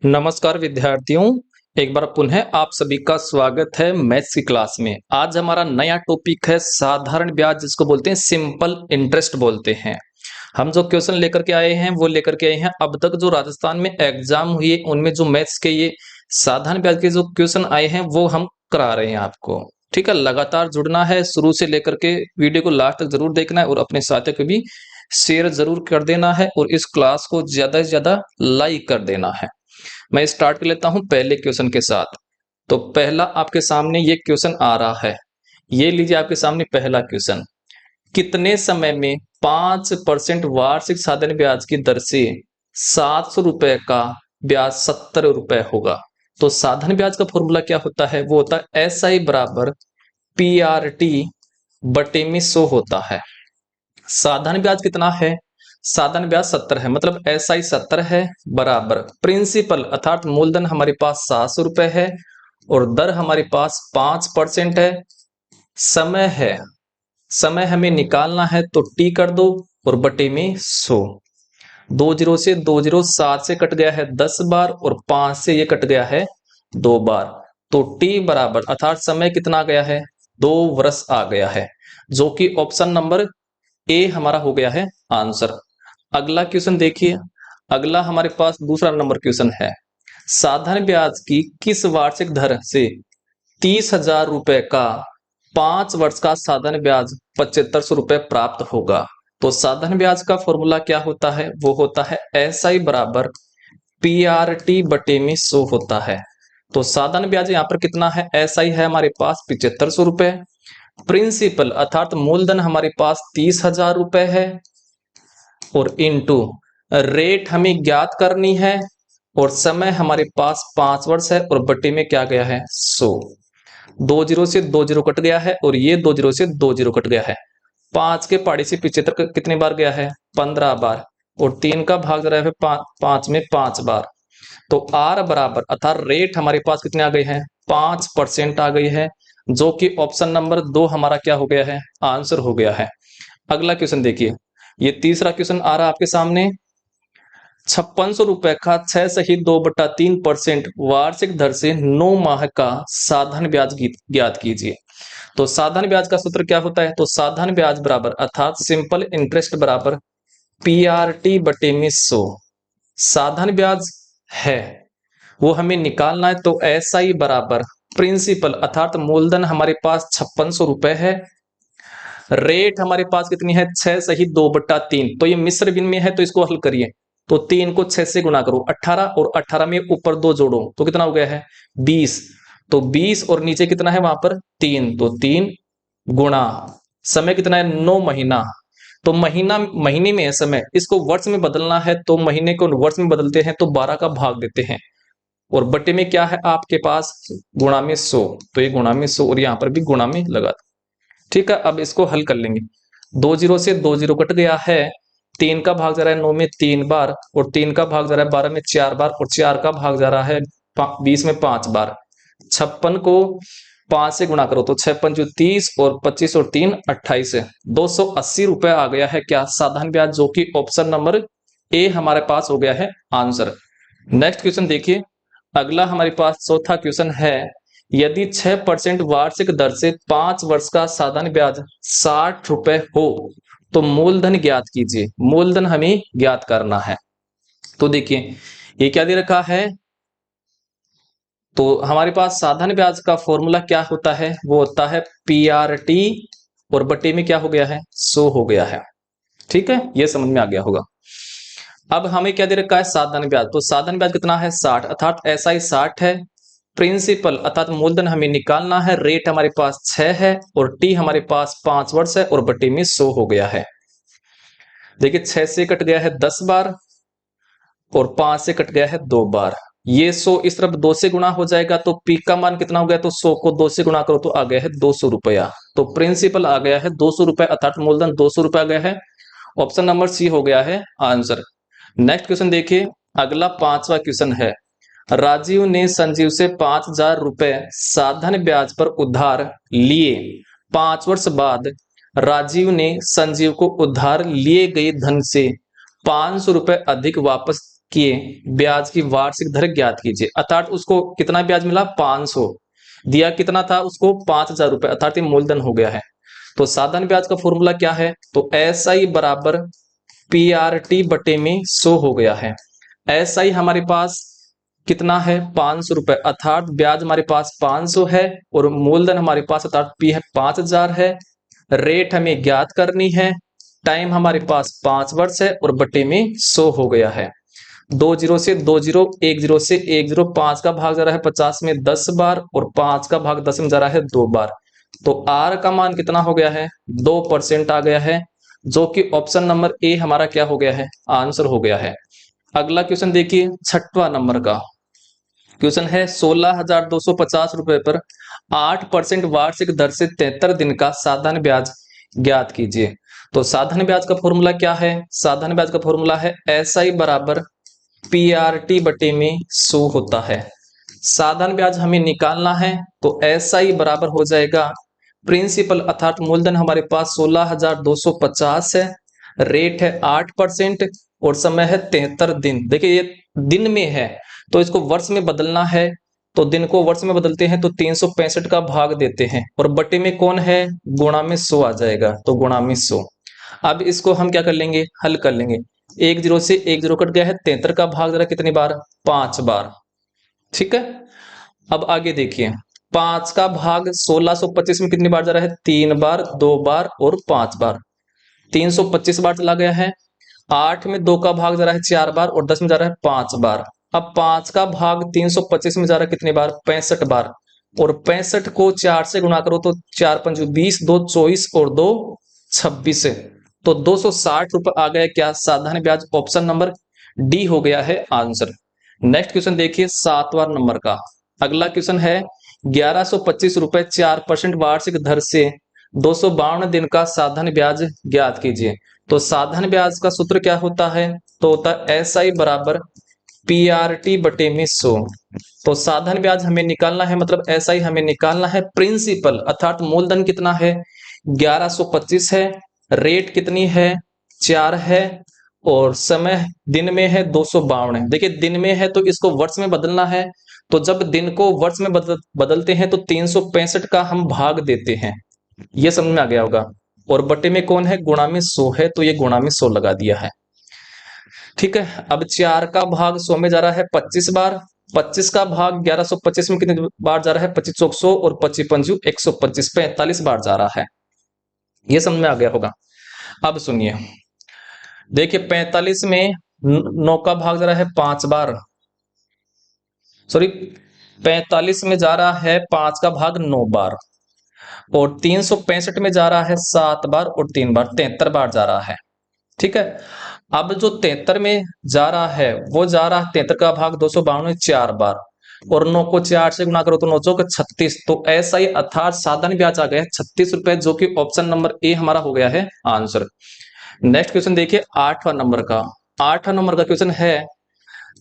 नमस्कार विद्यार्थियों, एक बार पुनः आप सभी का स्वागत है मैथ्स की क्लास में। आज हमारा नया टॉपिक है साधारण ब्याज, जिसको बोलते हैं सिंपल इंटरेस्ट बोलते हैं। हम जो क्वेश्चन लेकर के आए हैं वो लेकर के आए हैं अब तक जो राजस्थान में एग्जाम हुए उनमें जो मैथ्स के ये साधारण ब्याज के जो क्वेश्चन आए हैं वो हम करा रहे हैं आपको। ठीक है, लगातार जुड़ना है, शुरू से लेकर के वीडियो को लास्ट तक जरूर देखना है और अपने साथियों को भी शेयर जरूर कर देना है और इस क्लास को ज्यादा से ज्यादा लाइक कर देना है। मैं स्टार्ट कर लेता हूं पहले क्वेश्चन के साथ। तो पहला आपके सामने ये क्वेश्चन आ रहा है, ये लीजिए आपके सामने पहला क्वेश्चन। कितने समय में 5% वार्षिक साधारण ब्याज की दर से 700 रुपए का ब्याज 70 रुपए होगा? तो साधारण ब्याज का फॉर्मूला क्या होता है? वो होता है SI बराबर PRT बटे में 100 होता है। साधारण ब्याज कितना है? साधारण ब्याज 70 है, मतलब SI 70 है बराबर प्रिंसिपल अर्थात मूलधन हमारे पास 700 रुपए है और दर हमारे पास 5% है। समय है, समय हमें निकालना है तो T कर दो और बटे में 100। 20 से 20 7 से कट गया है 10 बार और 5 से ये कट गया है 2 बार। तो T बराबर अर्थात समय कितना आ गया है? 2 वर्ष आ गया है, जो कि ऑप्शन नंबर ए हमारा हो गया है आंसर। अगला क्वेश्चन देखिए, अगला हमारे पास दूसरा नंबर क्वेश्चन है। साधारण ब्याज की किस वार्षिक दर से 30,000 रुपए का 5 वर्ष का साधारण ब्याज 7500 रुपए प्राप्त होगा? तो साधारण ब्याज का फॉर्मूला क्या होता है? वो होता है SI बराबर PRT बटे में 100 होता है। तो साधारण ब्याज यहाँ पर कितना है? SI है हमारे पास 7500 रुपए, प्रिंसिपल अर्थात मूलधन हमारे पास 30,000 रुपए है और इनटू रेट हमें ज्ञात करनी है और समय हमारे पास 5 वर्ष है और बटे में क्या गया है? 100। 20 से 20 कट गया है और ये 20 से 20 कट गया है। 5 के पहाड़ी से 75 कितने बार गया है? 15 बार और 3 का भाग रहा है 5 में 5 बार। तो आर बराबर अर्थात रेट हमारे पास कितने आ गए हैं? 5% आ गई है, जो कि ऑप्शन नंबर 2 हमारा क्या हो गया है? आंसर हो गया है। अगला क्वेश्चन देखिए, ये तीसरा क्वेश्चन आ रहा है आपके सामने। 5600 रुपए का 6 सहित 2/3% वार्षिक दर से 9 माह का साधारण ब्याज ज्ञात कीजिए। तो साधारण ब्याज का सूत्र क्या होता है? तो साधारण ब्याज बराबर अर्थात सिंपल इंटरेस्ट बराबर PRT बटे में 100। साधारण ब्याज है वो हमें निकालना है, तो SI बराबर प्रिंसिपल अर्थात मूलधन हमारे पास 5600 रुपए है, रेट हमारे पास कितनी है? 6 सही 2/3। तो ये मिश्र भिन्न में है तो इसको हल करिए। तो 3 को 6 से गुणा करो, 18 और 18 में ऊपर 2 जोड़ो तो कितना हो गया है? 20। तो 20 और नीचे कितना है वहां पर? 3, तो 3 गुणा समय कितना है? 9 महीना। तो महीना महीने में है समय, इसको वर्ष में बदलना है तो महीने को वर्ष में बदलते हैं तो 12 का भाग देते हैं और बटे में क्या है आपके पास? गुणा में 100। तो ये गुणा में 100 और यहां पर भी गुणा में लगा। ठीक है, अब इसको हल कर लेंगे। 20 से 20 कट गया है, 3 का भाग जा रहा है 9 में 3 बार और 3 का भाग जा रहा है 12 में 4 बार और 4 का भाग जा रहा है 20 में 5 बार। 56 को 5 से गुणा करो तो 56 जो 30 और 25 और 3 28 है। 280 रुपए आ गया है क्या? साधारण ब्याज, जो कि ऑप्शन नंबर ए हमारे पास हो गया है आंसर। नेक्स्ट क्वेश्चन देखिए, अगला हमारे पास चौथा क्वेश्चन है। यदि 6% वार्षिक दर से 5 वर्ष का साधारण ब्याज 60 रुपए हो तो मूलधन ज्ञात कीजिए। मूलधन हमें ज्ञात करना है। तो देखिए ये क्या दे रखा है, तो हमारे पास साधारण ब्याज का फॉर्मूला क्या होता है? वो होता है PRT और बटे में क्या हो गया है? 100 हो गया है। ठीक है, ये समझ में आ गया होगा। अब हमें क्या दे रखा है? साधारण ब्याज। तो साधारण ब्याज कितना है? 60 अर्थात SI 60 है, प्रिंसिपल अर्थात मूलधन हमें निकालना है, रेट हमारे पास 6 है और T हमारे पास 5 वर्ष है और बटे में 100 हो गया है। देखिए 6 से कट गया है 10 बार और 5 से कट गया है 2 बार। ये 100 इस तरफ 2 से गुणा हो जाएगा तो P का मान कितना हो गया? तो 100 को 2 से गुणा करो तो आ गया है 200 रुपया। तो प्रिंसिपल आ गया है 200 रुपए अर्थात मूलधन 200 रुपए आ गया है। ऑप्शन नंबर सी हो गया है आंसर। नेक्स्ट क्वेश्चन देखिए, अगला पांचवा क्वेश्चन है। राजीव ने संजीव से 5,000 रुपए साधारण ब्याज पर उधार लिए। 5 वर्ष बाद राजीव ने संजीव को उधार लिए गए धन से 500 रुपए अधिक वापस किए ब्याज की वार्षिक दर ज्ञात कीजिए। अर्थात उसको कितना ब्याज मिला, 500 दिया, कितना था उसको, 5,000 रुपए, अर्थात ये मूलधन हो गया है। तो साधारण ब्याज का फॉर्मूला क्या है, तो एस आई बराबर पी आर टी बटे में 100 हो गया है। एस आई हमारे पास कितना है, 500 रुपए, अर्थात ब्याज हमारे पास 500 है और मूलधन हमारे पास अर्थात पी है 5,000 है। रेट हमें ज्ञात करनी है, टाइम हमारे पास 5 वर्ष है और बटे में 100 हो गया है। 2 जीरो से 2 जीरो, 1 जीरो से 1 जीरो, 5 का भाग जा रहा है 50 में 10 बार और 5 का भाग 10 में जा रहा है 2 बार। तो आर का मान कितना हो गया है, 2% आ गया है, जो कि ऑप्शन नंबर ए हमारा क्या हो गया है, आंसर हो गया है। अगला क्वेश्चन देखिए, छठवां नंबर का क्वेश्चन है, 16,250 रुपए पर 8% वार्षिक दर से 73 दिन का साधारण ब्याज ज्ञात कीजिए। तो साधारण ब्याज का फॉर्मूला क्या है, साधारण ब्याज का फॉर्मूला है एस आई बराबर पी आर टी बटे में 100 होता है। साधारण ब्याज हमें निकालना है, तो एस आई बराबर हो जाएगा प्रिंसिपल अर्थात मूलधन हमारे पास 16,250 है, रेट है 8% और समय है 73 दिन। देखिए ये दिन में है तो इसको वर्ष में बदलना है, तो दिन को वर्ष में बदलते हैं तो 365 का भाग देते हैं और बटे में कौन है, गुणा में 100 आ जाएगा, तो गुणा में 100। अब इसको हम क्या कर लेंगे, हल कर लेंगे। 1 जीरो से 1 जीरो कट गया है, 73 का भाग जरा कितनी बार, 5 बार। ठीक है, अब आगे देखिए, 5 का भाग 1625 में कितनी बार जा रहा है, 3 बार, 2 बार और 5 बार। 325 बार चला गया है। 8 में 2 का भाग जा रहा है 4 बार और 10 में जा रहा है 5 बार। अब 5 का भाग 325 में जा रहा है कितनी बार, 65 बार, और 65 को 4 से गुणा करो तो 4×5 = 20, 2 24 और 2 26, तो 260 रुपए आ गया क्या, साधारण ब्याज, ऑप्शन नंबर डी हो गया है आंसर। नेक्स्ट क्वेश्चन देखिए, 7वां नंबर का अगला क्वेश्चन है, 1125 रुपए 4% वार्षिक दर से 252 दिन का साधारण ब्याज ज्ञात कीजिए। तो साधारण ब्याज का सूत्र क्या होता है, तो होता है एस आई बराबर पी आर टी बटे में 100। तो साधारण ब्याज हमें निकालना है, मतलब एस आई हमें निकालना है प्रिंसिपल अर्थात मूलधन कितना है, 1125 है, रेट कितनी है, 4 है, और समय दिन में है 252 है। देखिए दिन में है तो इसको वर्ष में बदलना है, तो जब दिन को वर्ष में बदलते हैं तो 365 का हम भाग देते हैं, ये समझ में आ गया होगा, और बटे में कौन है, गुणा में 100 है, तो ये गुणा में 100 लगा दिया है। ठीक है, अब 4 का भाग 100 में जा रहा है 25 बार, 25 का भाग 1125 में कितनी बार जा रहा है, 25 चौक 100 और 25 पंजू 125, 45 बार जा रहा है, ये समझ में आ गया होगा। अब सुनिए, देखिए 45 में 9 का भाग जा रहा है 5 बार, सॉरी 45 में जा रहा है 5 का भाग 9 बार, और 365 में जा रहा है 7 बार और 3 बार, 73 बार जा रहा है। ठीक है, अब जो 73 में जा रहा है वो जा रहा है 73 का भाग 252 में 4 बार, और 9 को 4 से गुणा करो तो 9 चौक 36, तो ऐसा ही अर्थात साधारण ब्याज आ गया है 36 रुपए, जो कि ऑप्शन नंबर ए हमारा हो गया है आंसर। नेक्स्ट क्वेश्चन देखिए, 8वां नंबर का 8वां नंबर का क्वेश्चन है,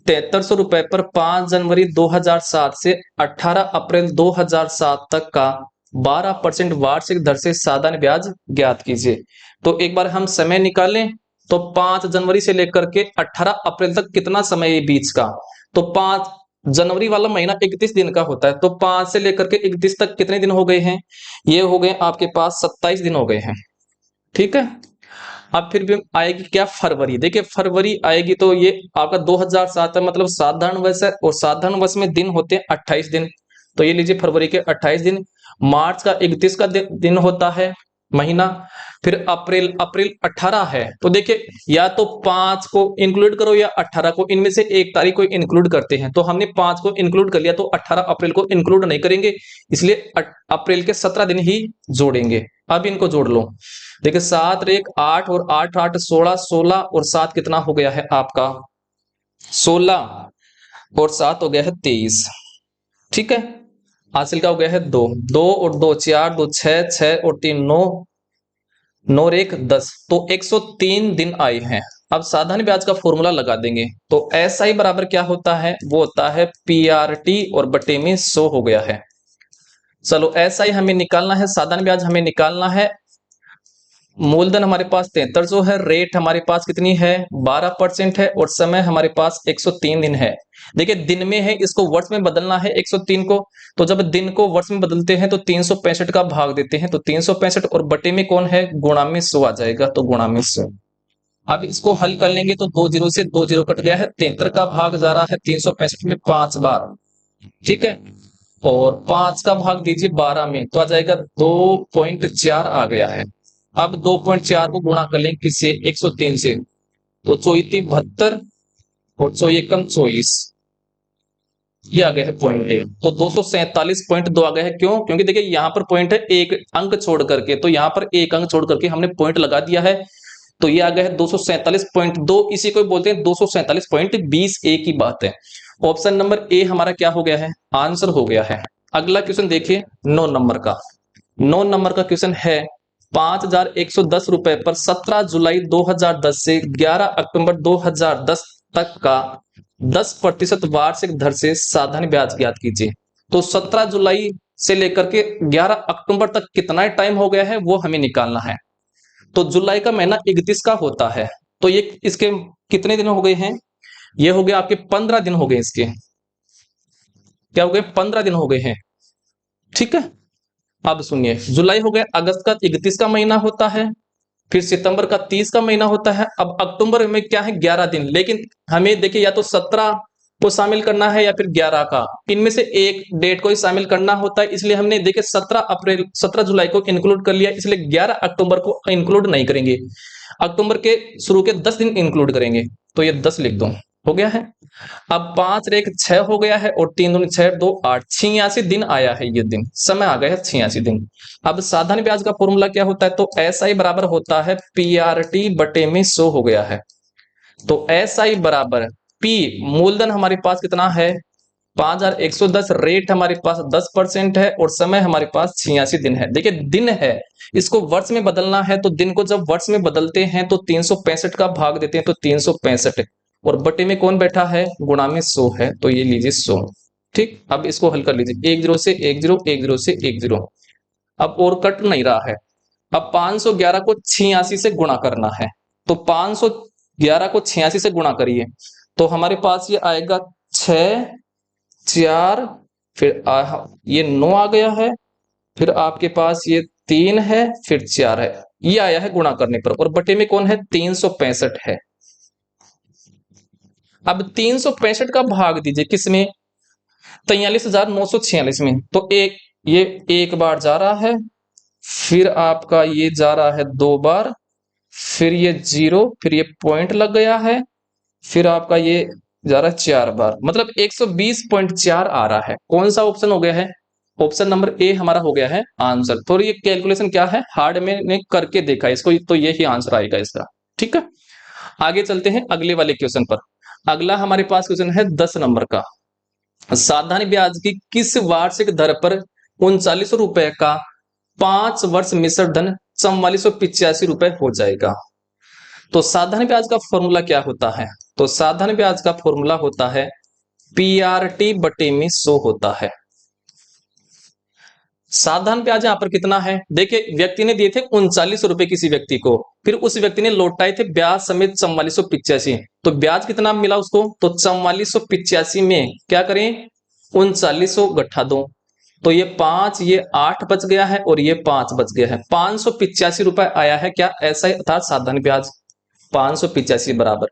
7300 रुपए पर 5 जनवरी 2007 से 18 अप्रैल 2007 तक का 12% वार्षिक दर से साधारण ब्याज ज्ञात कीजिए। तो एक बार हम समय निकालें, तो 5 जनवरी से लेकर के 18 अप्रैल तक कितना समय है बीच का, तो 5 जनवरी वाला महीना 31 दिन का होता है, तो 5 से लेकर के 31 तक कितने दिन हो गए हैं, ये हो गए आपके पास 27 दिन हो गए हैं। ठीक है, अब फिर भी आएगी क्या, फरवरी। देखिए फरवरी आएगी तो ये आपका 2007 है, मतलब साधारण वर्ष है, और साधारण वर्ष में दिन होते हैं 28 दिन, तो ये लीजिए फरवरी के 28 दिन। मार्च का 31 का दिन होता है महीना, फिर अप्रैल, अप्रैल 18 है, तो देखिए या तो 5 को इंक्लूड करो या 18 को, इनमें से एक तारीख को इंक्लूड करते हैं, तो हमने 5 को इंक्लूड कर लिया, तो 18 अप्रैल को इंक्लूड नहीं करेंगे, इसलिए अप्रैल के 17 दिन ही जोड़ेंगे। अब इनको जोड़ लो, देखिए 7 रेख 8 और 8 8 16, 16 और 7 कितना हो गया है आपका, 16 और 7 हो गया है 23। ठीक है, हासिल का हो गया है 2, 2 और 2 4, 2 6, 6 और 3 9, 9 रेख 10, तो 103 दिन आए हैं। अब साधारण ब्याज का फॉर्मूला लगा देंगे, तो एस आई बराबर क्या होता है, वो होता है पी आर टी और बटे में 100 हो गया है। चलो एस आई हमें निकालना है, साधारण ब्याज हमें निकालना है, मूलधन हमारे पास 7300 है, रेट हमारे पास कितनी है 12% है, और समय हमारे पास 103 दिन है। देखिए दिन में है, इसको वर्ष में बदलना है 103 को, तो जब दिन को वर्ष में बदलते हैं तो 365 का भाग देते हैं, तो 365 और बटे में कौन है गुणा में 100 आ जाएगा, तो गुणा में 100। अब इसको हल कर लेंगे तो 2 जीरो से 2 जीरो कट गया है, 73 का भाग जा रहा है 365 में 5 बार, ठीक है, और 5 का भाग दीजिए 12 में, तो आ जाएगा 2.4 आ गया है। अब 2.4 को गुणा कर लेंगे किससे 103 से, तो 74 और 100 एकम 24, ये आ गया है पॉइंट ए, तो 247.2 आ गया है। क्यों? क्योंकि देखिए यहाँ पर पॉइंट है एक अंक छोड़ करके, तो यहाँ पर एक अंक छोड़ करके हमने पॉइंट लगा दिया है, तो ये आ गया है 247.2, इसी को बोलते हैं 247.20 ए की बात है। ऑप्शन नंबर ए हमारा क्या हो गया है, आंसर हो गया है। अगला क्वेश्चन देखिए 9 नंबर का। 9 नंबर का क्वेश्चन है 5110 रुपए पर 17 जुलाई 2010 से 11 अक्टूबर 2010 तक का 10% वार्षिक दर से साधारण ब्याज ज्ञात कीजिए। तो 17 जुलाई से लेकर के 11 अक्टूबर तक कितना टाइम हो गया है वो हमें निकालना है। तो जुलाई का महीना 31 का होता है, तो ये इसके कितने दिन हो गए हैं, ये हो गया आपके 15 दिन हो गए, इसके क्या हो गए 15 दिन हो गए हैं, ठीक है। अब सुनिए, जुलाई हो गया, अगस्त का 31 का महीना होता है, फिर सितंबर का 30 का महीना होता है, अब अक्टूबर में क्या है 11 दिन, लेकिन हमें देखिए या तो 17 को शामिल करना है या फिर 11 का, इनमें से एक डेट को ही शामिल करना होता है, इसलिए हमने देखिए 17 जुलाई को इंक्लूड कर लिया, इसलिए 11 अक्टूबर को इंक्लूड नहीं करेंगे, अक्टूबर के शुरू के 10 दिन इंक्लूड करेंगे, तो ये 10 लिख दो, हो गया है। अब 5 रेख 6 हो गया है, और 3 दूनी 6 2 8, 86 दिन आया है, ये दिन समय आ गया है 86 दिन। अब साधारण ब्याज का फॉर्मूला क्या होता है, तो एस आई बराबर होता है पीआरटी बटे में 100 हो गया है। तो एस आई बराबर पी, मूलधन हमारे पास कितना है 5110, रेट हमारे पास 10% है, और समय हमारे पास 86 दिन है। देखिए दिन है, इसको वर्ष में बदलना है, तो दिन को जब वर्ष में बदलते हैं तो 365 का भाग देते हैं, तो 365, और बटे में कौन बैठा है गुणा में 100 है, तो ये लीजिए 100, ठीक। अब इसको हल कर लीजिए, 1 जीरो से 1 जीरो, 1 जीरो से 1 जीरो, अब और कट नहीं रहा है। अब 511 को 86 से गुणा करना है, तो 511 को 86 से गुणा करिए, तो हमारे पास ये आएगा 6 4, फिर ये 9 आ गया है, फिर आपके पास ये 3 है, फिर 4 है, ये आया है गुणा करने पर, और बटे में कौन है 365 है। अब 365 का भाग दीजिए किसमें 43,946 में, तो एक ये एक बार जा रहा है, फिर आपका ये जा रहा है 2 बार, फिर ये 0, फिर ये पॉइंट लग गया है, फिर आपका ये जा रहा है 4 बार, मतलब 120.4 आ रहा है। कौन सा ऑप्शन हो गया है, ऑप्शन नंबर ए हमारा हो गया है आंसर। थोड़ी ये कैलकुलेशन क्या है हार्ड में ने करके देखा इसको, तो यही आंसर आएगा इसका, ठीक है। आगे चलते हैं अगले वाले क्वेश्चन पर। अगला हमारे पास क्वेश्चन है 10 नंबर का। साधारण ब्याज की किस वार्षिक दर पर 3900 रुपए का 5 वर्ष मिश्र धन 4485 रुपए हो जाएगा। तो साधारण ब्याज का फॉर्मूला क्या होता है, तो साधारण ब्याज का फॉर्मूला होता है पीआरटी बटे में 100 होता है। साधारण ब्याज यहां पर कितना है, देखिए व्यक्ति ने दिए थे 3900 रुपए किसी व्यक्ति को, फिर उस व्यक्ति ने लौटाए थे ब्याज समेत 4485, तो ब्याज कितना मिला उसको, तो 4485 में क्या करें 3900 गठा दो, तो ये 5 ये 8 बच गया है, और ये 5 बच गया है, 585 रुपए आया है क्या ऐसा, अर्थात साधारण ब्याज 585 बराबर।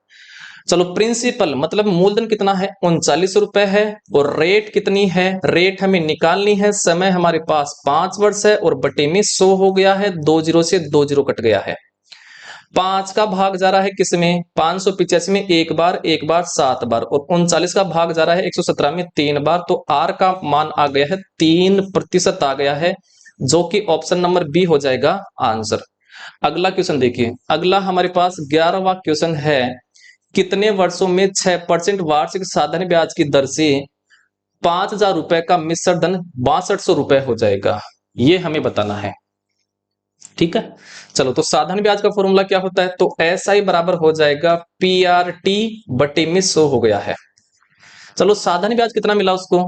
चलो प्रिंसिपल मतलब मूलधन कितना है 3900 रुपए है, और रेट कितनी है, रेट हमें निकालनी है, समय हमारे पास 5 वर्ष है, और बटे में 100 हो गया है, 2 जीरो से 2 जीरो कट गया है। 5 का भाग जा रहा है किसमें 585 में एक बार 7 बार, और 39 का भाग जा रहा है 117 में 3 बार, तो आर का मान आ गया है 3% आ गया है, जो कि ऑप्शन नंबर बी हो जाएगा आंसर। अगला क्वेश्चन देखिए, अगला हमारे पास 11वां क्वेश्चन है, कितने वर्षों में 6% वार्षिक साधारण ब्याज की दर से 5,000 रुपए का मिश्र धन 6200 रुपए हो जाएगा, ये हमें बताना है, ठीक है। चलो तो साधारण ब्याज का फॉर्मूला क्या होता है, तो एस आई बराबर हो जाएगा पीआरटी बटे में 100 हो गया है। चलो साधारण ब्याज कितना मिला उसको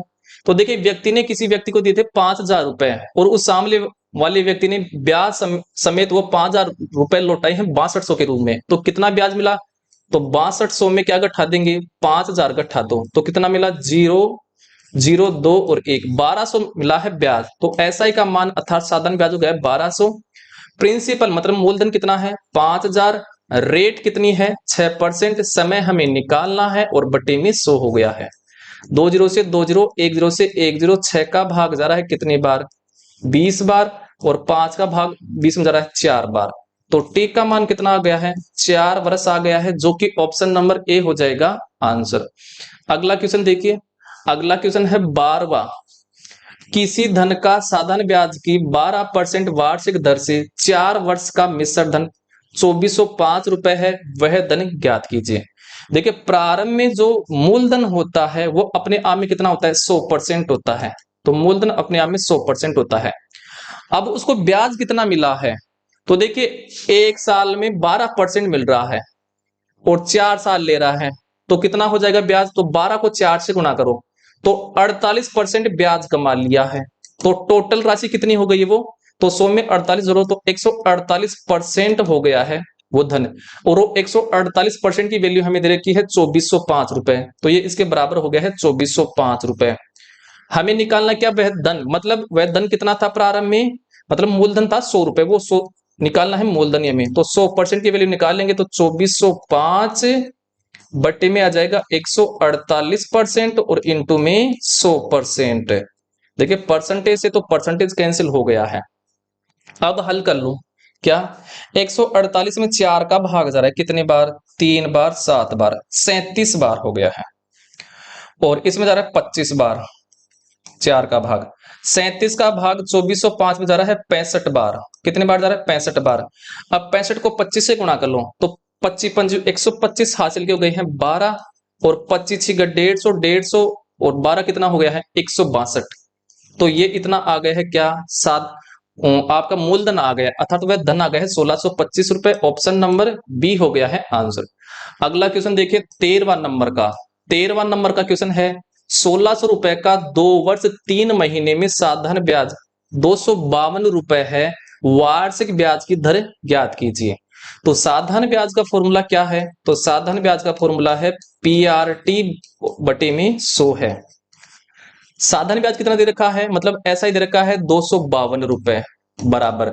तो देखिए व्यक्ति ने किसी व्यक्ति को दिए थे 5,000 रुपए और उस सामने वाले व्यक्ति ने ब्याज समेत वो 5,000 रुपए लौटाए हैं 6200 के रूप में। तो कितना ब्याज मिला? तो 6200 में क्या घटा देंगे? 5,000 घटा दो तो कितना मिला? 0, 0, 2 और 1, 1200 मिला है ब्याज। तो एसआई का मान अर्थात साधारण ब्याज हो गया 1200। प्रिंसिपल मतलब मूलधन कितना है? 5,000। रेट कितनी है? 6%। समय हमें निकालना है और बटे में 100 हो गया है। 20 से 20, 10 से 10, 6 का भाग जा रहा है कितनी बार? 20 बार। और 5 का भाग 20 में जा रहा है 4 बार। तो टी का मान कितना आ गया है? 4 वर्ष आ गया है, जो कि ऑप्शन नंबर ए हो जाएगा आंसर। अगला क्वेश्चन देखिए, अगला क्वेश्चन है 12वां। किसी धन का साधारण ब्याज की 12% वार्षिक दर से 4 वर्ष का मिश्र धन 2405 रुपए है, वह धन ज्ञात कीजिए। देखिए प्रारंभ में जो मूलधन होता है वो अपने आप में कितना होता है? 100% होता है। तो मूलधन अपने आप में 100% होता है। अब उसको ब्याज कितना मिला है? तो देखिए 1 साल में 12% मिल रहा है और 4 साल ले रहा है, तो कितना हो जाएगा ब्याज? तो 12 को 4 से गुणा करो तो 48% ब्याज कमा लिया है। तो टोटल राशि कितनी हो गई वो? तो 100 में 48 जोड़ो तो 148% हो गया है वो धन। और वो 148% की वैल्यू हमें दे रखी है 2405 रुपए। तो ये इसके बराबर हो गया है 2405 रुपए। हमें निकालना क्या? वह धन, मतलब वह धन कितना था प्रारंभ में? मतलब मूलधन था 100 रुपए, वो 100 निकालना है मूलधन में। तो 100% की वैल्यू निकालेंगे तो 2405 बटे में आ जाएगा 148% और इंटू में 100%। देखिए परसेंटेज से तो परसेंटेज कैंसिल हो गया है। अब हल कर लो क्या? 148 में 4 का भाग जा रहा है कितने बार? 3 बार, 7 बार, 37 बार हो गया है। और इसमें जा रहा है 25 बार 4 का भाग। 37 का भाग 2405 में जा रहा है 65 बार। कितने बार जा रहा है? 65 बार। अब 65 को 25 से गुणा कर लो तो 25 पंज 125 हासिल के हो गए हैं 12 और 25 छिगा 150, 150 और 12 कितना हो गया है? 162। तो ये इतना आ गया है क्या? सात आपका मूलधन आ गया, अर्थात वह धन आ गया है 1625 रुपए। ऑप्शन नंबर बी हो गया है आंसर। अगला क्वेश्चन देखिए 13वां नंबर का। 13वां नंबर का क्वेश्चन है 1600 रुपए का 2 वर्ष 3 महीने में साधारण ब्याज 252 रुपए है, वार्षिक ब्याज की दर ज्ञात कीजिए। तो साधारण ब्याज का फॉर्मूला क्या है? तो साधारण ब्याज का फॉर्मूला है पीआरटी बटे में 100 है। साधारण ब्याज कितना दे रखा है? मतलब ऐसा ही दे रखा है 252 रुपए बराबर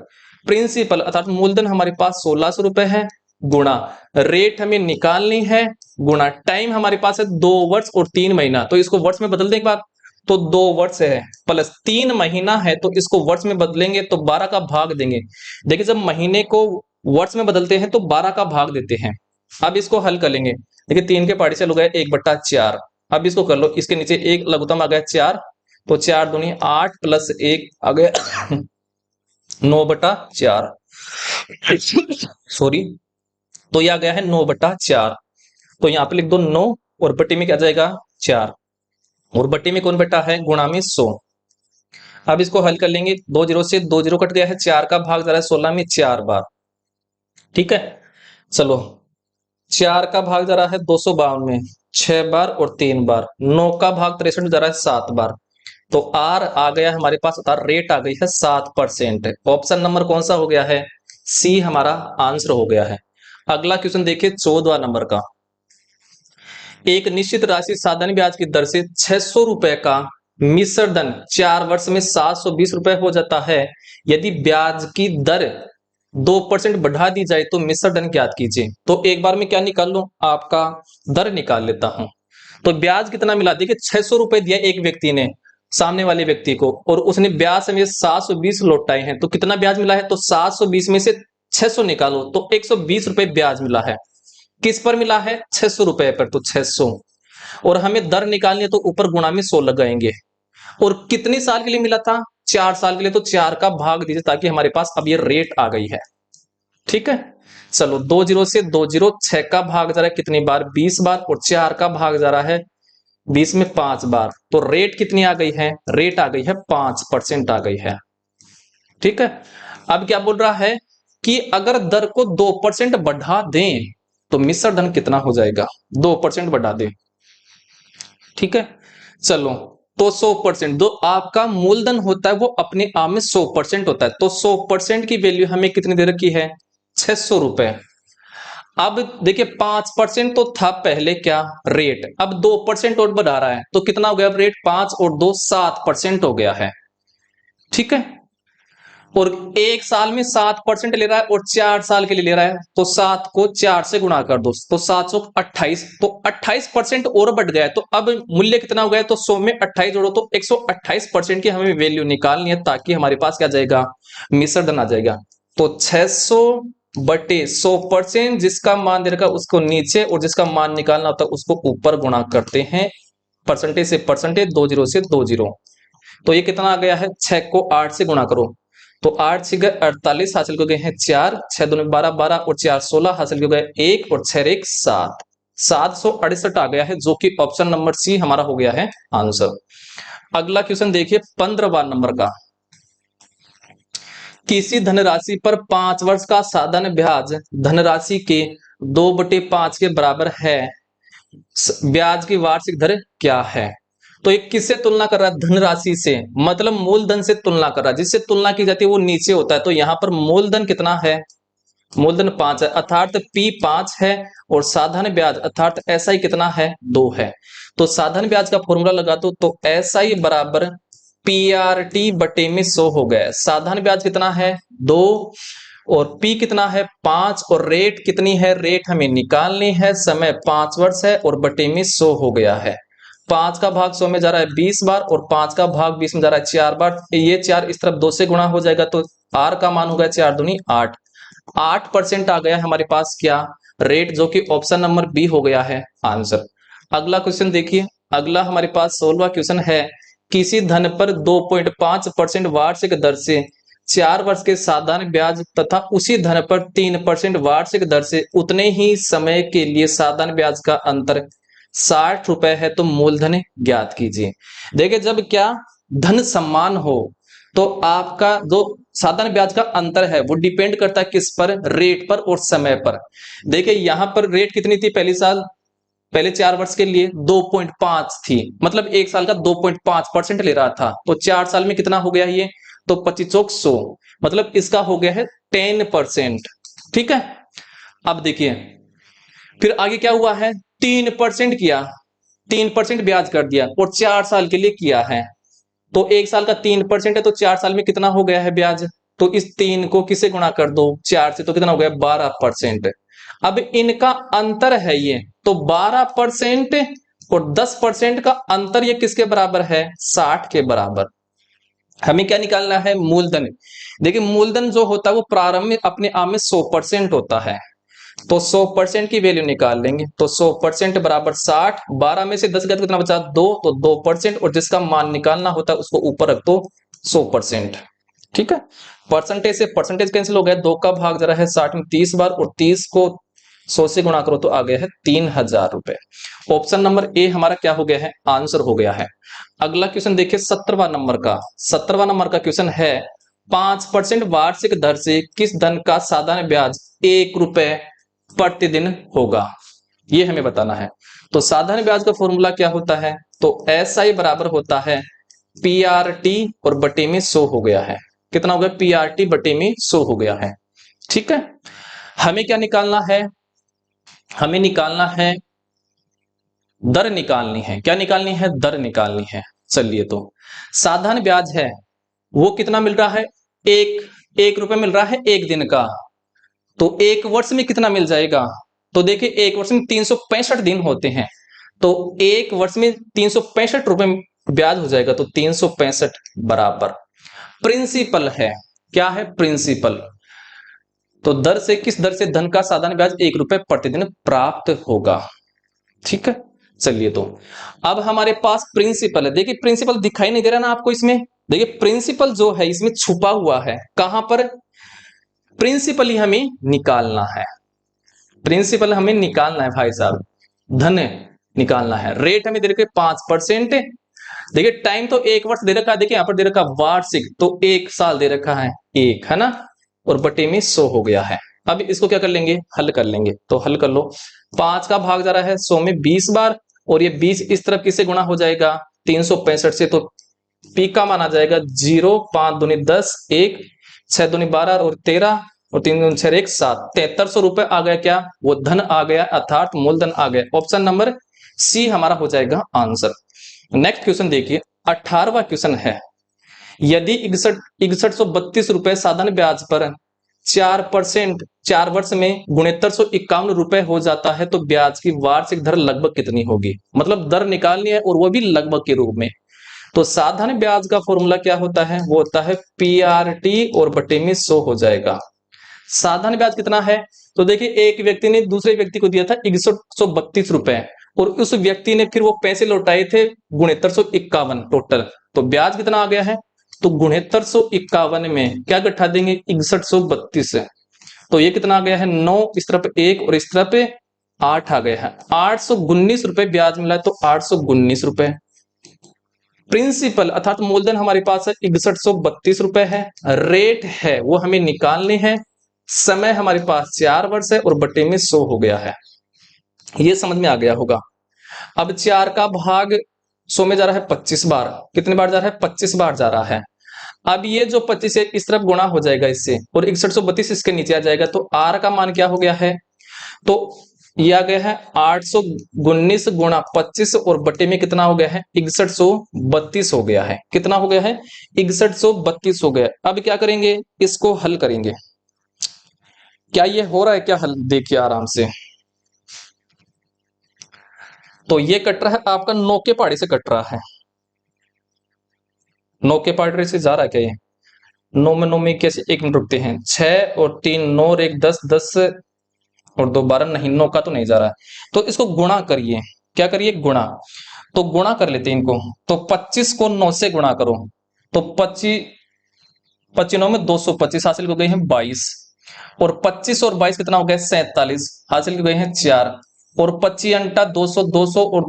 प्रिंसिपल अर्थात मूलधन हमारे पास 1600 रुपए है, गुणा रेट हमें निकालनी है, गुणा टाइम हमारे पास है 2 वर्ष और 3 महीना। तो इसको वर्ष में बदल दें एक बार, तो 2 वर्ष है प्लस 3 महीना है, तो इसको वर्ष में बदलेंगे तो 12 का भाग देंगे। देखिए जब महीने को वर्ष में बदलते हैं तो 12 का भाग देते हैं। अब इसको हल कर लेंगे। देखिए 3 के पार्टिशन हो गए 1/4। अब इसको कर लो, इसके नीचे एक लघुत्तम आ गया 4, तो 4 दूनी 8 प्लस 1 आ गया 9/4। सॉरी, तो यह आ गया है 9/4। तो यहाँ पे लिख दो 9 और बट्टी में क्या जाएगा? 4 और बट्टी में कौन बटा है? गुणा में 100। अब इसको हल कर लेंगे, 2 0 से 2 0 कट गया है, 4 का भाग जा रहा है 16 में 4 बार। ठीक है, चलो 4 का भाग जा रहा है 252 में 6 बार और 3 बार। 9 का भाग 63 में जा रहा है 7 बार। तो आर आ गया हमारे पास, रेट आ गई है 7%। ऑप्शन नंबर कौन सा हो गया है? सी हमारा आंसर हो गया है। अगला क्वेश्चन देखिए 14वां नंबर का। एक निश्चित राशि साधारण ब्याज की दर से 600 रुपए का मिश्र धन 4 वर्ष में 720 रुपए हो जाता है। यदि ब्याज की दर 2% बढ़ा दी जाए तो मिश्र धन ज्ञात कीजिए। तो एक बार में क्या निकाल लो? आपका दर निकाल लेता हूं। तो ब्याज कितना मिला? देखिए 600 रुपए दिया एक व्यक्ति ने सामने वाले व्यक्ति को और उसने ब्याज से 720 लौटाए हैं, तो कितना ब्याज मिला है? तो 720 में से 600 निकालो तो 120 रुपए ब्याज मिला है। किस पर मिला है? 600 रुपए पर, तो 600। और हमें दर निकालनी है तो ऊपर गुणा में 100 लगाएंगे। और कितने साल के लिए मिला था? 4 साल के लिए, तो 4 का भाग दीजिए ताकि हमारे पास अब ये रेट आ गई है। ठीक है, चलो 2 0 से 2 0, 6 का भाग जा रहा है कितनी बार? 20 बार और 4 का भाग जा रहा है 20 में 5 बार। तो रेट कितनी आ गई है? रेट आ गई है 5% आ गई है। ठीक है, अब क्या बोल रहा है कि अगर दर को 2% बढ़ा दें तो मिश्र धन कितना हो जाएगा? 2% बढ़ा दें। ठीक है, चलो तो 100%, जो आपका मूलधन होता है वो अपने आप में 100% होता है। तो 100% की वैल्यू हमें कितनी दे रखी है? 600 रुपए। अब देखिए 5% तो था पहले क्या रेट, अब 2% और बढ़ा रहा है तो कितना हो गया? अब रेट 5 और 2 7% हो गया है। ठीक है, और एक साल में 7% ले रहा है और 4 साल के लिए ले रहा है, तो 7 को 4 से गुणा कर दो तो 728, तो 28% और बढ़ गया है। तो अब मूल्य कितना हो गया? तो 100 में 28 जोड़ो तो 128% की हमें वैल्यू निकालनी है, ताकि हमारे पास क्या जाएगा? मिश्र धन आ जाएगा। तो 600 बटे 100%, जिसका मान दे रखा उसको नीचे और जिसका मान निकालना होता है उसको ऊपर गुणा करते हैं। परसेंटेज से परसेंटेज, 20 से 20, तो ये कितना आ गया है? 6 को 8 से गुणा करो तो 8 6 गए 48, हासिल हो गए हैं 4, 6 2 12 12 और 4 16, हासिल हो गए 1 और 6 1 7, 768 आ गया है, जो कि ऑप्शन नंबर सी हमारा हो गया है आंसर। अगला क्वेश्चन देखिए 15वां नंबर का। किसी धनराशि पर 5 वर्ष का साधारण ब्याज धनराशि के 2/5 के बराबर है, ब्याज की वार्षिक दर क्या है? तो ये किससे तुलना कर रहा है? धनराशि से, मतलब मूलधन से तुलना कर रहा है। जिससे तुलना की जाती है वो नीचे होता है, तो यहां पर मूलधन कितना है? मूलधन 5 है, अर्थात पी 5 है, और साधारण ब्याज अर्थात एसआई कितना है? 2 है। तो साधारण ब्याज का फॉर्मूला लगा तो एसआई बराबर पी आर टी बटे में 100 हो गया। साधारण ब्याज कितना है? 2, और पी कितना है? 5, और रेट कितनी है? रेट हमें निकालनी है, समय 5 वर्ष है, और बटे में 100 हो गया है। 5 का भाग 100 में जा रहा है 20 बार, और 5 का भाग 20 में जा रहा है 4 बार। ये 4 इस तरफ 2 से गुणा हो जाएगा, तो आर का मान हो गया 4 दूनी 8, 8% आ गया हमारे पास क्या? रेट, जो कि ऑप्शन नंबर बी हो गया है आंसर। अगला क्वेश्चन देखिए, अगला हमारे पास 16वां क्वेश्चन है। किसी धन पर 2.5% वार्षिक दर से 4 वर्ष के साधारण ब्याज तथा उसी धन पर 3% वार्षिक दर से उतने ही समय के लिए साधारण ब्याज का अंतर 60 रुपए है, तो मूलधन ज्ञात कीजिए। देखिए जब क्या धन समान हो तो आपका जो साधारण ब्याज का अंतर है वो डिपेंड करता है किस पर? रेट पर और समय पर। देखिए यहां पर रेट कितनी थी? पहले 4 वर्ष के लिए 2.5 थी, मतलब एक साल का 2.5% ले रहा था, तो 4 साल में कितना हो गया ये? तो 25 चौक 100, मतलब इसका हो गया है 10%। ठीक है, अब देखिए फिर आगे क्या हुआ है? 3% किया, 3% ब्याज कर दिया, और 4 साल के लिए किया है। तो एक साल का 3% है, तो 4 साल में कितना हो गया है ब्याज? तो इस 3 को किसे गुणा कर दो? 4 से, तो कितना हो गया? 12%। अब इनका अंतर है ये, तो 12% और 10% का अंतर ये किसके बराबर है? 60 के बराबर। हमें क्या निकालना है? मूलधन। देखिए मूलधन जो होता है वो प्रारंभ में अपने आप में 100% होता है, तो 100% की वैल्यू निकाल लेंगे। तो 100% बराबर 60, 12 में से 10 गया तो कितना बचा? 2, तो 2%, और जिसका मान निकालना होता है उसको ऊपर रख दो 100%। ठीक है, परसेंटेज से परसेंटेज कैंसिल हो गया, 2 का भाग जा रहा है 60 में 30 बार, और 30 को 100 से गुणा करो तो आ गया है 3000 रुपए। ऑप्शन नंबर ए हमारा क्या हो गया है? आंसर हो गया है। अगला क्वेश्चन देखिए 17वां नंबर का। 17वां नंबर का क्वेश्चन है 5% वार्षिक दर से किस धन का साधारण ब्याज 1 रुपए प्रतिदिन होगा, ये हमें बताना है। तो साधारण ब्याज का फॉर्मूला क्या होता है? तो एस आई बराबर होता है पी आर टी और बटे में 100 हो गया है। कितना हो गया? पी आर टी बटे में 100 हो गया है। ठीक है, हमें क्या निकालना है? हमें निकालना है दर निकालनी है। क्या निकालनी है? दर निकालनी है। चलिए, तो साधारण ब्याज है वो कितना मिल रहा है? 1 रुपए मिल रहा है 1 दिन का, तो 1 वर्ष में कितना मिल जाएगा? तो देखिए 1 वर्ष में 365 दिन होते हैं, तो 1 वर्ष में 365 रुपए ब्याज हो जाएगा, तो 365 बराबर प्रिंसिपल है। क्या है? प्रिंसिपल। तो दर से किस दर से धन का साधारण ब्याज 1 रुपए प्रतिदिन प्राप्त होगा। ठीक है, चलिए, तो अब हमारे पास प्रिंसिपल है। देखिए प्रिंसिपल दिखाई नहीं दे रहा ना आपको इसमें? देखिए प्रिंसिपल जो है इसमें छुपा हुआ है, कहां पर? प्रिंसिपल ही हमें निकालना है। प्रिंसिपल हमें निकालना है भाई साहब, धन निकालना है। रेट हमें दे रखा है 5%। देखिए टाइम तो 1 वर्ष दे रखा है, देखिए यहां पर दे रखा है वार्षिक, तो 1 साल दे रखा है, एक है ना, और बटे में 100 हो गया है। अब इसको क्या कर लेंगे? हल कर लेंगे, तो हल कर लो। 5 का भाग जा रहा है 100 में 20 बार, और ये 20 इस तरफ किससे गुणा हो जाएगा? 365 से, तो पी का मान आ जाएगा 0, 5 दूनी 10, 1, 6 दूनी 12 और 13 और 3 दूनी 6, 1, 7, 7300 रुपए आ गया। क्या वो धन आ गया, अर्थात मूलधन आ गया। ऑप्शन नंबर सी हमारा हो जाएगा आंसर। नेक्स्ट क्वेश्चन देखिए, 18वां क्वेश्चन है, यदि 6132 रुपए साधारण ब्याज पर 4% 4 वर्ष में गुणितर 151 रुपए हो जाता है तो ब्याज की वार्षिक दर लगभग कितनी होगी। मतलब दर निकालनी है और वो भी लगभग के रूप में। तो साधारण ब्याज का फॉर्मूला क्या होता है, वो होता है पीआरटी और बटे में 100 हो जाएगा। साधारण ब्याज कितना है, तो देखिए एक व्यक्ति ने दूसरे व्यक्ति को दिया था 6132 रुपए और उस व्यक्ति ने फिर वो पैसे लौटाए थे गुणितर 151 टोटल, तो ब्याज कितना आ गया है, तो गुणितर 151 में क्या घटा देंगे 6132 है, तो ये कितना आ गया है 9, इस तरफ 1 और इस तरफ 8 आ गया है। 819 रुपए ब्याज मिला है, तो 819 रुपए। प्रिंसिपल अर्थात मूलधन हमारे पास है 6132 रुपए है, रेट है वो हमें निकालने हैं, समय हमारे पास 4 वर्ष है और बटे में 100 हो गया है। ये समझ में आ गया होगा। अब 4 का भाग 100 में जा रहा है 25 बार, कितने बार जा रहा है 25 बार जा रहा है। अब ये जो 25 है इस तरफ गुणा हो जाएगा इससे और 6132 इसके नीचे आ जाएगा, तो आर का मान क्या हो गया है, तो ये आ गया है 819 गुणा 25 और बटे में कितना हो गया है 6132 हो गया है। कितना हो गया है 6132 हो गया। अब क्या करेंगे, इसको हल करेंगे। क्या ये हो रहा है क्या हल, देखिए आराम से। तो ये कट रहा है आपका नौके पहाड़ी से कट रहा है, नौके पहाड़ी से जा रहा है क्या ये, 9 में 9 में कैसे 1 मिनट रुकते हैं, 6 और 3 9 और 1 10, 10 और 2 12, नहीं 9 का तो नहीं जा रहा है, तो इसको गुणा करिए। क्या करिए, गुणा। तो गुणा कर लेते हैं इनको, तो 25 को 9 से गुणा करो, तो 25 25 9 में 225 हासिल हो गए हैं 22 और 25 और 22 कितना हो गया 47 हासिल हो गए हैं 4 और 25 अंटा 200 200 और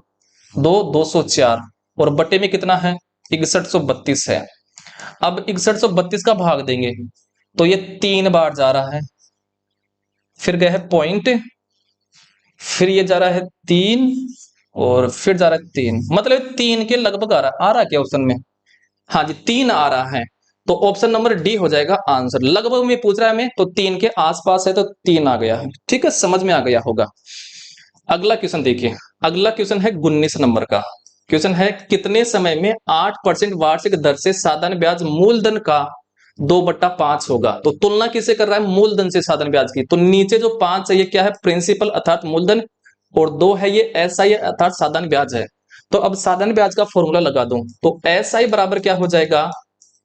2 204 और बटे में कितना है 6132 है। अब 6132 का भाग देंगे तो ये 3 बार जा रहा है, फिर गया है पॉइंट, फिर ये जा रहा है 3 और फिर जा रहा है 3, मतलब 3 के लगभग आ रहा क्या ऑप्शन में, हाँ जी 3 आ रहा है, तो ऑप्शन नंबर डी हो जाएगा आंसर। लगभग में पूछ रहा है हमें, तो 3 के आसपास है तो 3 आ गया है। ठीक है, समझ में आ गया होगा। अगला क्वेश्चन देखिए, अगला क्वेश्चन है 19 नंबर का क्वेश्चन है, कितने समय में 8% वार्षिक दर से साधारण ब्याज मूलधन का 2/5 होगा। तो तुलना किसे कर रहा है, मूलधन से साधारण ब्याज की। तो नीचे जो 5 है ये क्या है, प्रिंसिपल अर्थात मूलधन, और 2 है ये एसआई अर्थात साधारण ब्याज है। तो अब साधारण ब्याज का फॉर्मूला लगा दूं तो एसआई बराबर क्या हो जाएगा,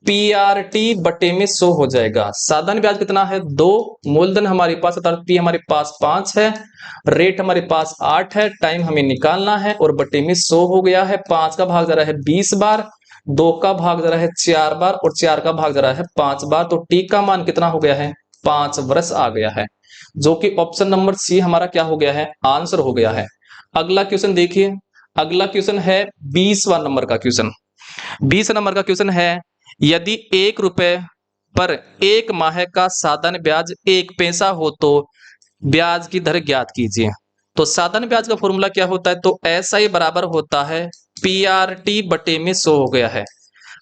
पीआरटी बटे में 100 हो जाएगा। साधारण ब्याज कितना है 2, मूलधन हमारे पास अर्थात पी हमारे पास 5 है, रेट हमारे पास 8 है, टाइम हमें निकालना है और बटे में 100 हो गया है। 5 का भाग जा रहा है 20 बार, 2 का भाग जा रहा है 4 बार और 4 का भाग जा रहा है 5 बार, तो टी का मान कितना हो गया है 5 वर्ष आ गया है, जो कि ऑप्शन नंबर सी हमारा क्या हो गया है, आंसर हो गया है। अगला क्वेश्चन देखिए, अगला क्वेश्चन है 20वां नंबर का क्वेश्चन। 20 नंबर का क्वेश्चन है, यदि 1 रुपए पर 1 माह का साधारण ब्याज 1 पैसा हो तो ब्याज की दर ज्ञात कीजिए। तो साधारण ब्याज का फॉर्मूला क्या होता है, तो एसआई बराबर होता है पीआरटी बटे में 100 हो गया है।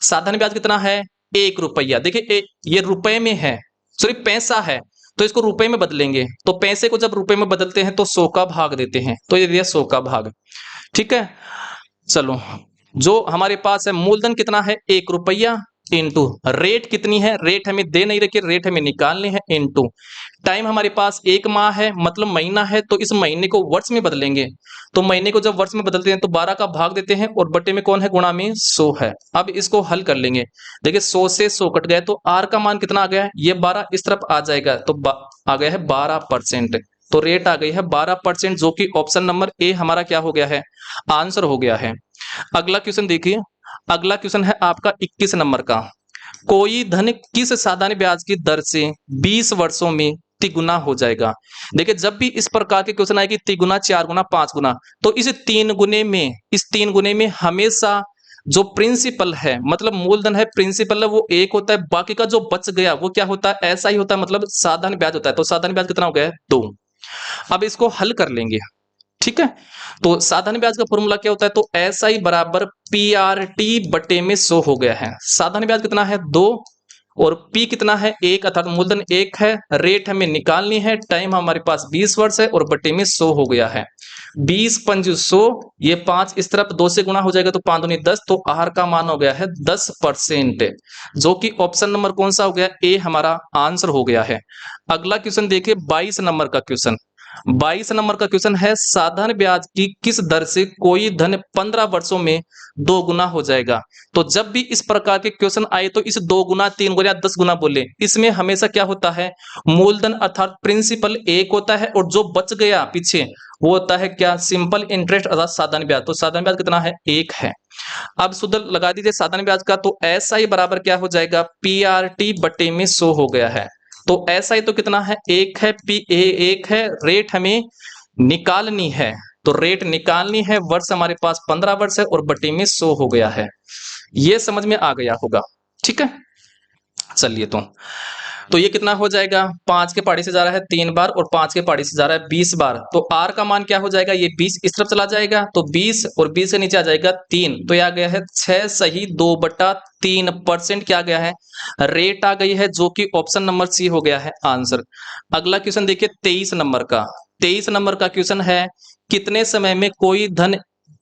साधारण ब्याज कितना है 1 रुपया, देखिए ये रुपए में है, सॉरी पैसा है, तो इसको रुपए में बदलेंगे, तो पैसे को जब रुपए में बदलते हैं तो 100 का भाग देते हैं, तो ये दिया 100 का भाग। ठीक है, चलो जो हमारे पास है मूलधन कितना है 1 रुपया, इंटू रेट कितनी है, रेट हमें दे नहीं रखी, रेट हमें निकालने हैं, इंटू टाइम हमारे पास 1 माह है मतलब महीना है, तो इस महीने को वर्ष में बदलेंगे, तो महीने को जब वर्ष में बदलते हैं तो 12 का भाग देते हैं और बटे में कौन है, गुणा में 100 है। अब इसको हल कर लेंगे, देखिए 100 से 100 कट गए तो आर का मान कितना आ गया है, ये 12 इस तरफ आ जाएगा, तो आ गया है 12%, तो रेट आ गई है 12%, जो कि ऑप्शन नंबर ए हमारा क्या हो गया है, आंसर हो गया है। अगला क्वेश्चन देखिए, अगला क्वेश्चन है आपका 21 नंबर का, कोई धन किस साधारण ब्याज की दर से 20 वर्षों में तिगुना हो जाएगा। देखिए जब भी इस प्रकार के क्वेश्चन आए कि तिगुना 4 गुना 5 गुना, तो इस 3 गुने में, इस 3 गुने में हमेशा जो प्रिंसिपल है मतलब मूलधन है, प्रिंसिपल है वो 1 होता है, बाकी का जो बच गया वो क्या होता है, ऐसा ही होता है, मतलब साधारण ब्याज होता है। तो साधारण ब्याज कितना हो गया है 2। अब इसको हल कर लेंगे, ठीक है। तो साधारण ब्याज का फॉर्मूला क्या होता है, तो SI बराबर PRT बटे में 100 हो गया है। साधारण ब्याज कितना है 2 और P कितना है 1, अर्थात मूलधन 1 है। रेट हमें निकालनी है, टाइम हमारे पास 20 वर्ष है और बटे में 100 हो गया है। 20 पंज 100, ये 5 इस तरफ 2 से गुणा हो जाएगा तो 5 दूनी 10, तो आर का मान हो गया है 10%, जो कि ऑप्शन नंबर कौन सा हो गया, ए हमारा आंसर हो गया है। अगला क्वेश्चन देखिए 22 नंबर का क्वेश्चन। 22 नंबर का क्वेश्चन है साधारण ब्याज की किस दर से कोई धन 15 वर्षों में 2 गुना हो जाएगा। तो जब भी इस प्रकार के क्वेश्चन आए तो इस 2 गुना 3 गुना 10 गुना बोले, इसमें हमेशा क्या होता है, मूलधन अर्थात प्रिंसिपल 1 होता है और जो बच गया पीछे वो होता है क्या, सिंपल इंटरेस्ट अर्थात साधारण ब्याज। तो साधारण ब्याज कितना है 1 है। अब सूत्र लगा दीजिए साधारण ब्याज का, तो SI बराबर क्या हो जाएगा, PRT बटे में 100 हो गया है। तो SI तो कितना है 1 है, PA 1 है, रेट हमें निकालनी है, तो रेट निकालनी है, वर्ष हमारे पास 15 वर्ष है और बटे में 100 हो गया है। ये समझ में आ गया होगा, ठीक है। चलिए तो ये कितना हो जाएगा, 5 के पहाड़ी से जा रहा है 3 बार और 5 के पहाड़ी से जा रहा है 20 बार, तो आर का मान क्या हो जाएगा, ये 20 इस तरफ चला जाएगा तो 20 और 20 के नीचे आ जाएगा 3, तो ये आ गया है 6 सही 2/3% क्या आ गया है, रेट आ गई है, जो कि ऑप्शन नंबर सी हो गया है आंसर। अगला क्वेश्चन देखिए 23 नंबर का। 23 नंबर का क्वेश्चन है कितने समय में कोई धन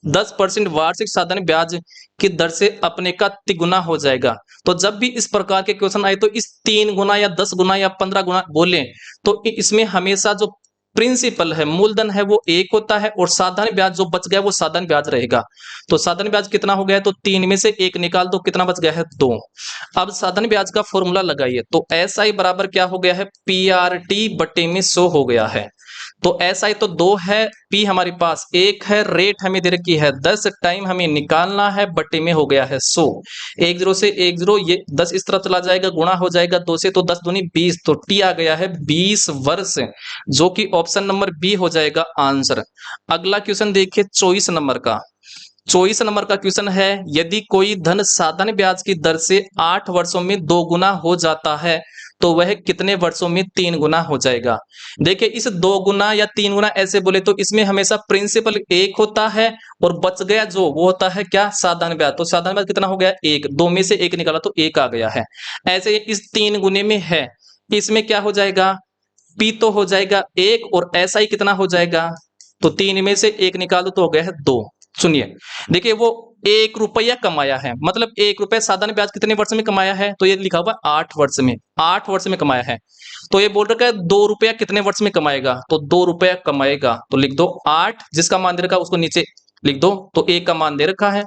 10% वार्षिक साधारण ब्याज की दर से अपने का तिगुना हो जाएगा। तो जब भी इस प्रकार के क्वेश्चन आए तो इस 3 गुना या 10 गुना या 15 गुना बोले तो इसमें हमेशा जो प्रिंसिपल है मूलधन है वो 1 होता है और साधारण ब्याज जो बच गया वो साधारण ब्याज रहेगा। तो साधारण ब्याज कितना हो गया है, तो 3 में से 1 निकाल दो, कितना बच गया है 2। अब साधारण ब्याज का फॉर्मूला लगाइए, तो SI बराबर क्या हो गया है, PRT बटे में 100 हो गया है। तो SI तो 2 है, P हमारे पास 1 है, रेट हमें दे रखी है 10, टाइम हमें निकालना है, बटे में हो गया है 100। 1 0 से 1 0, ये 10 इस तरफ चला जाएगा, गुणा हो जाएगा 2 से, तो 10 दूनी 20, तो T आ गया है 20 वर्ष, जो कि ऑप्शन नंबर बी हो जाएगा आंसर। अगला क्वेश्चन देखिए 24 नंबर का। 24 नंबर का क्वेश्चन है यदि कोई धन साधारण ब्याज की दर से 8 वर्षों में 2 गुना हो जाता है तो वह कितने वर्षों में 3 गुना हो जाएगा। देखिए इस 2 गुना या 3 गुना ऐसे बोले तो इसमें हमेशा प्रिंसिपल 1 होता है और बच गया जो वो होता है क्या, साधारण ब्याज। तो साधारण ब्याज कितना हो गया 1, 2 में से 1 निकाला तो 1 आ गया है। ऐसे इस 3 गुने में है, इसमें क्या हो जाएगा, P तो हो जाएगा 1 और SI कितना हो जाएगा, तो 3 में से 1 निकाल दो तो हो गया है 2। सुनिए देखिए वो 1 रुपया कमाया है, मतलब 1 रुपया साधारण ब्याज कितने वर्ष में कमाया है, तो ये लिखा हुआ 8 वर्ष में, 8 वर्ष में कमाया है। तो ये बोल रखा है 2 रुपया कितने वर्ष में कमाएगा, तो 2 रुपया कमाएगा, तो लिख दो 8, जिसका मान दे रखा है उसको नीचे लिख दो, तो 1 का मान दे रखा है,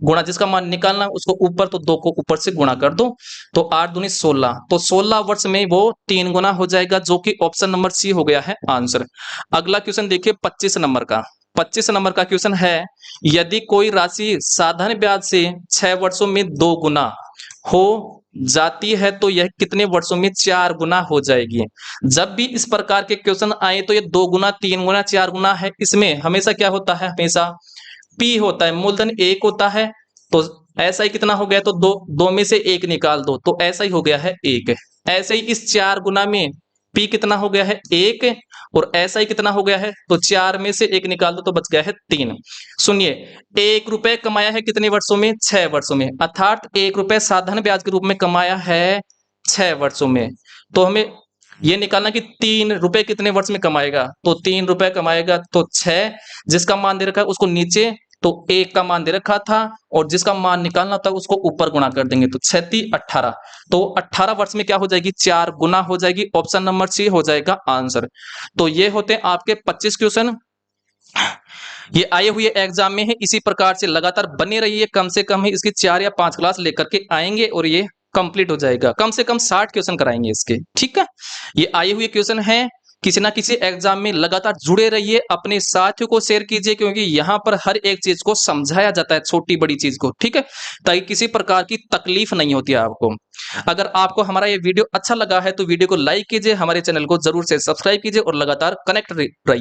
गुणा जिसका मान निकालना उसको ऊपर, तो 2 को ऊपर से गुणा कर दो, तो 8 दूनी 16, तो 16 वर्ष में वो 3 गुना हो जाएगा, जो कि ऑप्शन नंबर सी हो गया है आंसर। अगला क्वेश्चन देखिए 25 नंबर का। 25 नंबर का क्वेश्चन है यदि कोई राशि साधारण ब्याज से 6 वर्षों में 2 गुना हो जाती है तो यह कितने वर्षों में 4 गुना हो जाएगी। जब भी इस प्रकार के क्वेश्चन आए तो ये 2 गुना 3 गुना 4 गुना है, इसमें हमेशा क्या होता है, हमेशा P होता है, मूलधन 1 होता है, तो ऐसा ही कितना हो गया, तो 2 में से 1 निकाल दो, तो ऐसा ही हो गया है 1। ऐसे ही इस 4 गुना में P कितना हो गया है 1 और ऐसा ही कितना हो गया है, तो 4 में से 1 निकाल दो तो बच गया है 3। सुनिए 1 रुपए कमाया है कितने वर्षों में, 6 वर्षों में, अर्थात 1 रुपए साधारण ब्याज के रूप में कमाया है 6 वर्षों में। तो हमें ये निकालना कि 3 रुपए कितने वर्ष में कमाएगा, तो 3 रुपए कमाएगा तो 6, जिसका मान दे रखा है उसको नीचे, तो 1 का मान दे रखा था और जिसका मान निकालना था उसको ऊपर गुणा कर देंगे, तो 6 3 18, तो 18 वर्ष में क्या हो जाएगी, 4 गुना हो जाएगी, ऑप्शन नंबर सी हो जाएगा आंसर। तो ये होते हैं आपके 25 क्वेश्चन, ये आए हुए एग्जाम में है, इसी प्रकार से लगातार बने रहिए, कम से कम ही इसकी 4 या 5 क्लास लेकर के आएंगे और ये कंप्लीट हो जाएगा, कम से कम 60 क्वेश्चन कराएंगे इसके, ठीक है। ये आए हुए क्वेश्चन है, किसी ना किसी एग्जाम में लगातार जुड़े रहिए, अपने साथियों को शेयर कीजिए, क्योंकि यहाँ पर हर एक चीज को समझाया जाता है, छोटी बड़ी चीज को, ठीक है, ताकि किसी प्रकार की तकलीफ नहीं होती है आपको। अगर आपको हमारा ये वीडियो अच्छा लगा है तो वीडियो को लाइक कीजिए, हमारे चैनल को जरूर से सब्सक्राइब कीजिए और लगातार कनेक्ट रहिए।